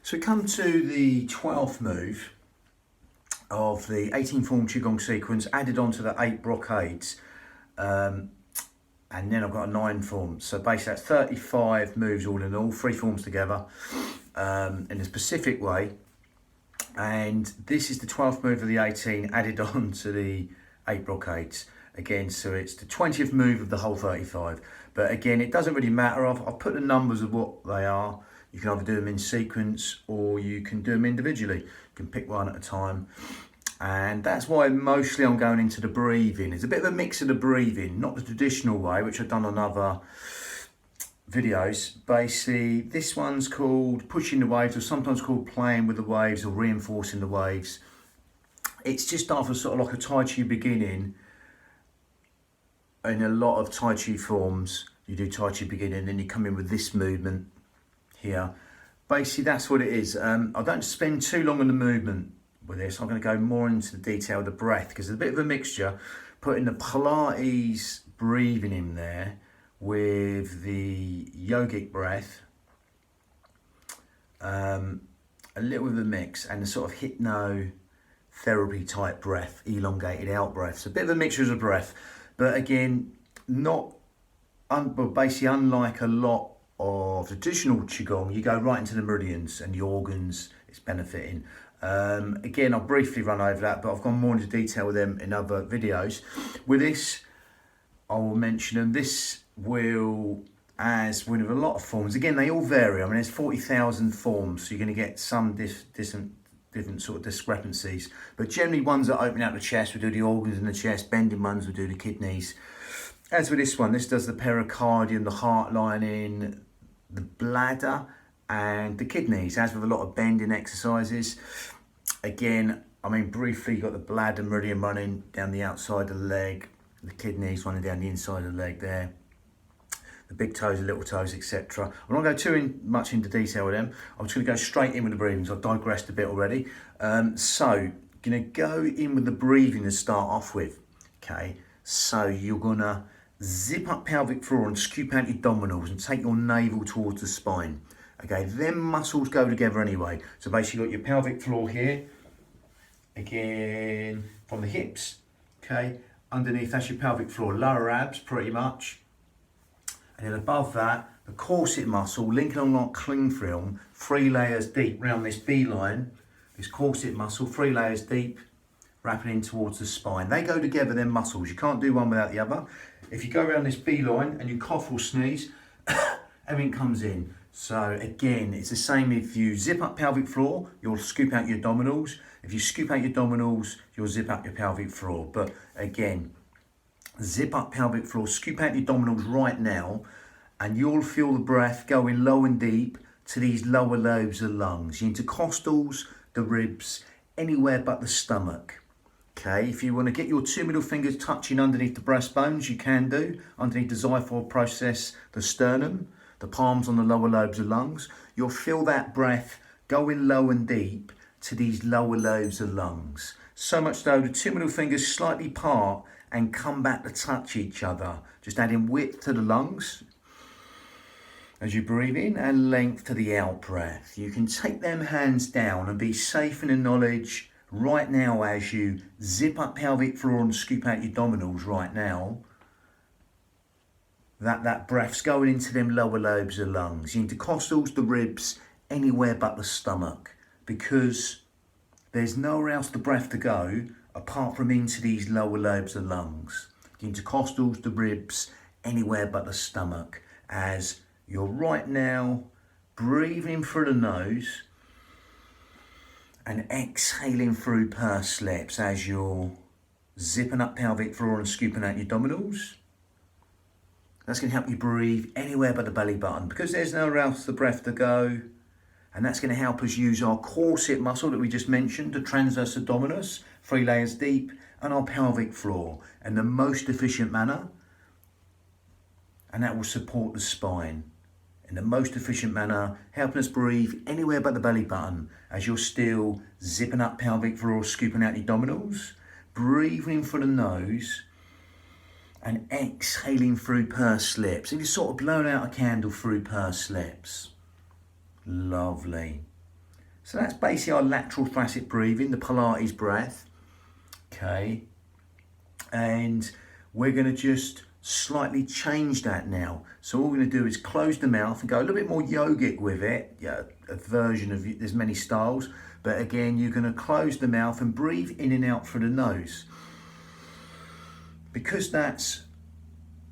So we come to the 12th move of the 18 form Qigong sequence added onto the 8 brocades. And then I've got a 9 form. So basically that's 35 moves all in all, 3 forms together in a specific way. And this is the 12th move of the 18 added on to the 8 brocades. Again, so it's the 20th move of the whole 35. But again, it doesn't really matter. I've put the numbers of what they are. You can either do them in sequence or you can do them individually. You can pick one at a time. And that's why mostly I'm going into the breathing. It's a bit of a mix of the breathing, not the traditional way, which I've done on other videos. Basically, this one's called pushing the waves, or sometimes called playing with the waves or reinforcing the waves. It's just after sort of like a Tai Chi beginning. In a lot of Tai Chi forms, you do Tai Chi beginning, then you come in with this movement here. Basically, that's what it is. I don't spend too long on the movement with this. I'm going to go more into the detail of the breath, because it's a bit of a mixture, putting the Pilates breathing in there with the yogic breath, a little bit of a mix, and the sort of hypnotherapy type breath, elongated out breath. So a bit of a mixture of breath, but again, basically unlike a lot of traditional Qigong, you go right into the meridians and the organs it's benefiting. Again, I'll briefly run over that, but I've gone more into detail with them in other videos. With this, I will mention them. This will, as with a lot of forms, again, they all vary. I mean, there's 40,000 forms, so you're going to get some different sort of discrepancies. But generally, ones that open out the chest will do the organs in the chest, bending ones will do the kidneys. As with this one, this does the pericardium, the heart lining, the bladder, and the kidneys. As with a lot of bending exercises, again, I mean, briefly, you've got the bladder meridian running down the outside of the leg, the kidneys running down the inside of the leg there, the big toes, the little toes, etc. I'm not going to go too much into detail with them. I'm just going to go straight in with the breathing. So I've digressed a bit already. So, going to go in with the breathing to start off with. Okay, so you're going to zip up pelvic floor and scoop out your abdominals and take your navel towards the spine. Okay, them muscles go together anyway. So basically you've got your pelvic floor here, again, from the hips, okay, underneath that's your pelvic floor, lower abs pretty much. And then above that, the corset muscle linking along like cling film, 3 layers deep round this B line, this corset muscle, 3 layers deep, wrapping in towards the spine. They go together, them muscles. You can't do one without the other. If you go around this B line and you cough or sneeze, everything comes in. So again, it's the same. If you zip up pelvic floor, you'll scoop out your abdominals. If you scoop out your abdominals, you'll zip up your pelvic floor. But again, zip up pelvic floor, scoop out your abdominals right now, and you'll feel the breath going low and deep to these lower lobes of lungs, your intercostals, the ribs, anywhere but the stomach. Okay, if you want to get your 2 middle fingers touching underneath the breastbones, you can do, underneath the xiphoid process, the sternum, the palms on the lower lobes of lungs. You'll feel that breath going low and deep to these lower lobes of lungs. So much so, the 2 middle fingers slightly part and come back to touch each other. Just adding width to the lungs as you breathe in and length to the out breath. You can take them hands down and be safe in the knowledge right now as you zip up pelvic floor and scoop out your abdominals right now, that breath's going into them lower lobes of lungs, the intercostals, the ribs, anywhere but the stomach, because there's nowhere else the breath to go apart from into these lower lobes of lungs. The intercostals, the ribs, anywhere but the stomach, as you're right now breathing through the nose and exhaling through pursed lips as you're zipping up pelvic floor and scooping out your abdominals. That's going to help you breathe anywhere but the belly button, because there's nowhere else the breath to go. And that's going to help us use our corset muscle that we just mentioned, the transverse abdominis, 3 layers deep, and our pelvic floor in the most efficient manner. And that will support the spine in the most efficient manner, helping us breathe anywhere but the belly button as you're still zipping up pelvic floor, scooping out the abdominals, breathing through the nose and exhaling through pursed lips. If you're sort of blowing out a candle through pursed lips. Lovely. So that's basically our lateral thoracic breathing, the Pilates breath. Okay, and we're going to just slightly change that now. So all we're going to do is close the mouth and go a little bit more yogic with it. Yeah, a version of it. There's many styles, but again, you're going to close the mouth and breathe in and out through the nose. Because that's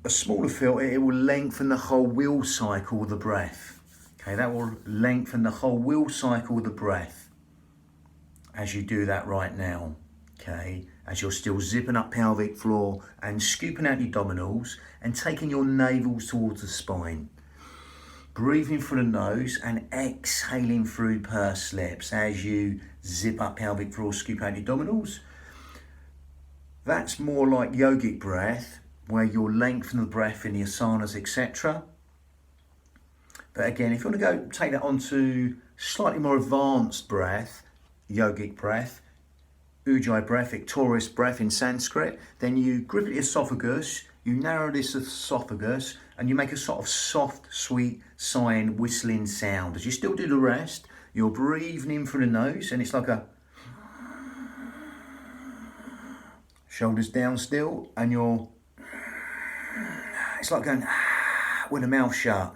a smaller filter, it will lengthen the whole wheel cycle of the breath. Okay, that will lengthen the whole wheel cycle of the breath as you do that right now. Okay, as you're still zipping up pelvic floor and scooping out your abdominals and taking your navels towards the spine. Breathing through the nose and exhaling through pursed lips as you zip up pelvic floor, scoop out your abdominals. That's more like yogic breath, where you'll lengthen the breath in the asanas, etc. But again, if you want to go take that on to slightly more advanced breath, yogic breath, ujjayi breath, victorious breath in Sanskrit, then you grip at the esophagus, you narrow this esophagus, and you make a sort of soft, sweet, sighing, whistling sound. As you still do the rest, you're breathing in through the nose, and it's like a shoulders down still, and it's like going with the mouth shut.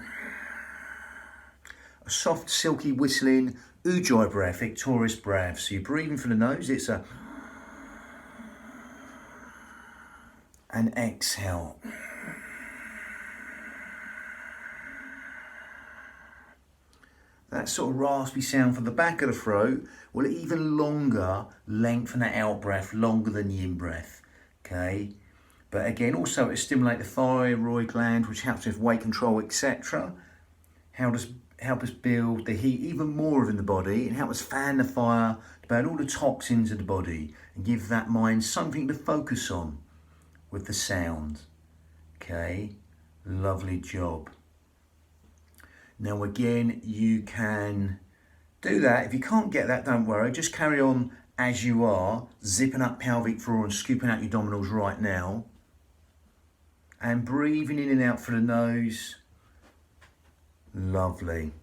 A soft, silky, whistling ujjayi breath, victorious breath. So you're breathing through the nose, it's a and exhale. That sort of raspy sound from the back of the throat will even longer lengthen that out breath, longer than the in breath. Okay, but again, also it stimulates the thyroid gland, which helps with weight control, etc. Help us build the heat even more within the body, and help us fan the fire to burn all the toxins of the body and give that mind something to focus on with the sound. Okay, lovely job. Now again, you can do that. If you can't get that, don't worry, just carry on as you are, zipping up pelvic floor and scooping out your abdominals right now, and breathing in and out through the nose. Lovely.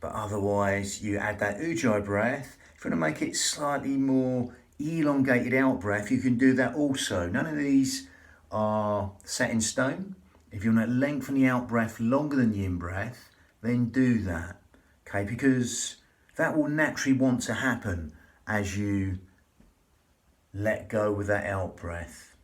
But otherwise, you add that ujjayi breath. If you want to make it slightly more elongated out breath, you can do that also. None of these are set in stone. If you want to lengthen the out breath longer than the in breath, then do that. Okay, because that will naturally want to happen as you let go with that out breath.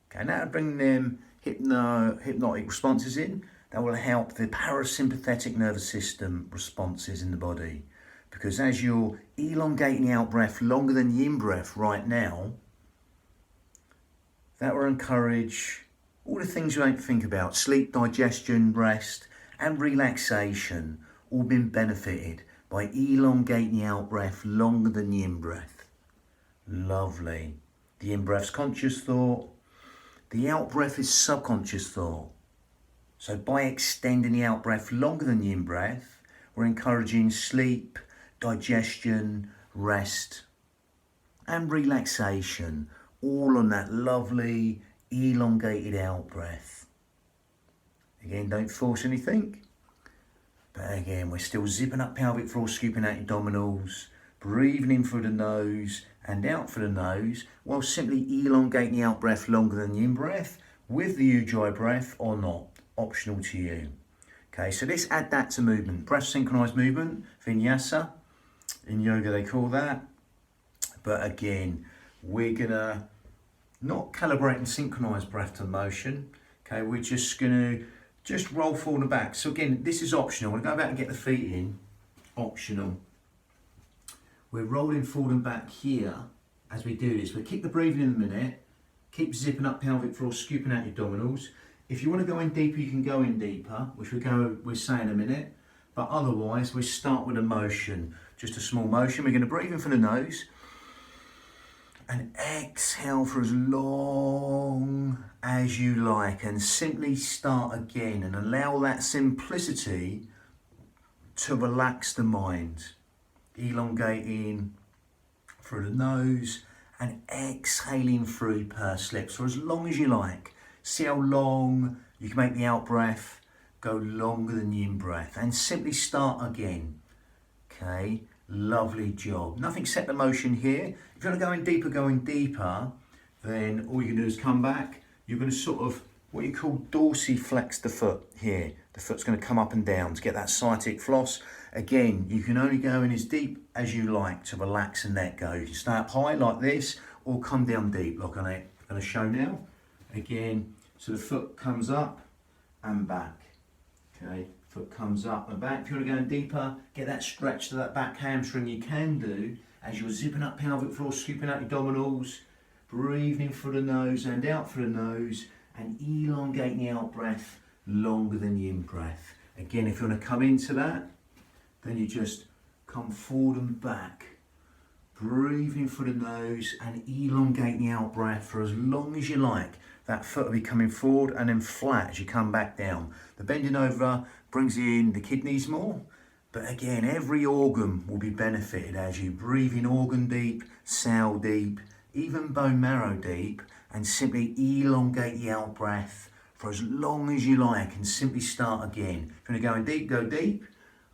Okay, now bring them hypnotic responses in. That will help the parasympathetic nervous system responses in the body. Because as you're elongating the out breath longer than the in breath right now, that will encourage all the things you don't think about: sleep, digestion, rest, and relaxation, all been benefited by elongating the out breath longer than the in breath. Lovely. The in breath's conscious thought. The out breath is subconscious thought. So by extending the out breath longer than the in breath, we're encouraging sleep, digestion, rest, and relaxation, all on that lovely elongated out breath. Again, don't force anything. But again, we're still zipping up pelvic floor, scooping out abdominals, breathing in through the nose and out through the nose, while simply elongating the out breath longer than the in breath, with the ujjayi breath or not. Optional to you. Okay, so let's add that to movement. Breath synchronized movement, vinyasa. In yoga they call that. But again, we're gonna not calibrate and synchronize breath to motion. Okay, we're just gonna roll forward and back. So again, this is optional. We're gonna go back and get the feet in. Optional. We're rolling forward and back here as we do this. We'll keep the breathing in a minute. Keep zipping up pelvic floor, scooping out your abdominals. If you want to go in deeper, you can go in deeper, which we'll say in a minute. But otherwise, we start with a motion, just a small motion. We're going to breathe in from the nose and exhale for as long as you like, and simply start again and allow that simplicity to relax the mind. Elongating through the nose and exhaling through pursed lips for as long as you like. See how long you can make the out breath go longer than the in breath, and simply start again. Okay, lovely job. Nothing set the motion here. If you want to go in deeper, then all you can do is come back. You're going to sort of, what you call dorsiflex the foot here. The foot's going to come up and down to get that sciatic floss. Again, you can only go in as deep as you like to relax and let go. You can stay up high like this or come down deep like I'm going to show now. Again, so the foot comes up and back. Okay, foot comes up and back. If you want to go in deeper, get that stretch to that back hamstring, you can do as you're zipping up pelvic floor, scooping out your abdominals, breathing in through the nose and out through the nose, and elongating the out breath longer than the in breath. Again, if you want to come into that, then you just come forward and back, breathing through the nose and elongate the out breath for as long as you like. That foot will be coming forward and then flat as you come back down. The bending over brings in the kidneys more, but again, every organ will be benefited as you breathe in organ deep, cell deep, even bone marrow deep, and simply elongate the out breath for as long as you like and simply start again. If you're going to go in deep, go deep.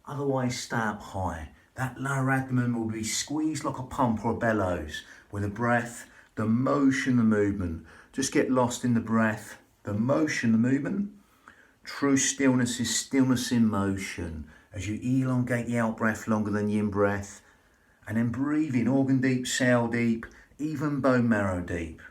Otherwise, stay up high. That lower abdomen will be squeezed like a pump or a bellows with the breath, the motion, the movement. Just get lost in the breath, the motion, the movement. True stillness is stillness in motion as you elongate the out breath longer than the in breath. And then breathe in organ deep, cell deep, even bone marrow deep.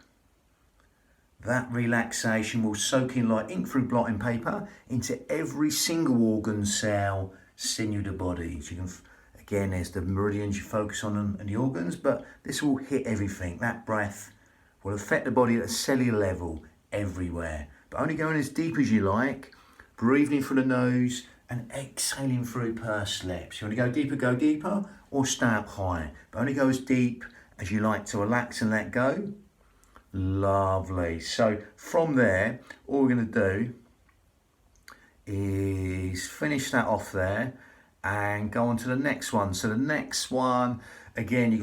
That relaxation will soak in like ink through blotting paper into every single organ, cell, sinew of the body. So you can, again, there's the meridians you focus on and the organs, but this will hit everything. That breath will affect the body at a cellular level everywhere. But only going as deep as you like, breathing in through the nose and exhaling through pursed lips. You want to go deeper, or stay up high. But only go as deep as you like to relax and let go. Lovely. So from there, all we're going to do is finish that off there and go on to the next one. So the next one, again, you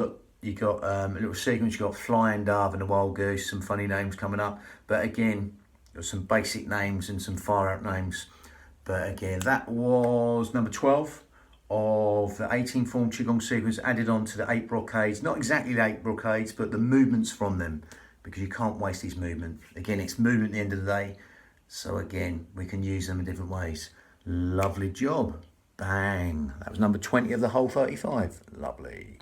got a little sequence. You got flying dove and the wild goose. Some funny names coming up, but again, there's some basic names and some far out names. But again, that was number 12 of the 18 form Qigong sequence added on to the 8 brocades. Not exactly the 8 brocades, but the movements from them, because you can't waste these movements. Again, it's movement at the end of the day. So again, we can use them in different ways. Lovely job. Bang. That was number 20 of the whole 35. Lovely.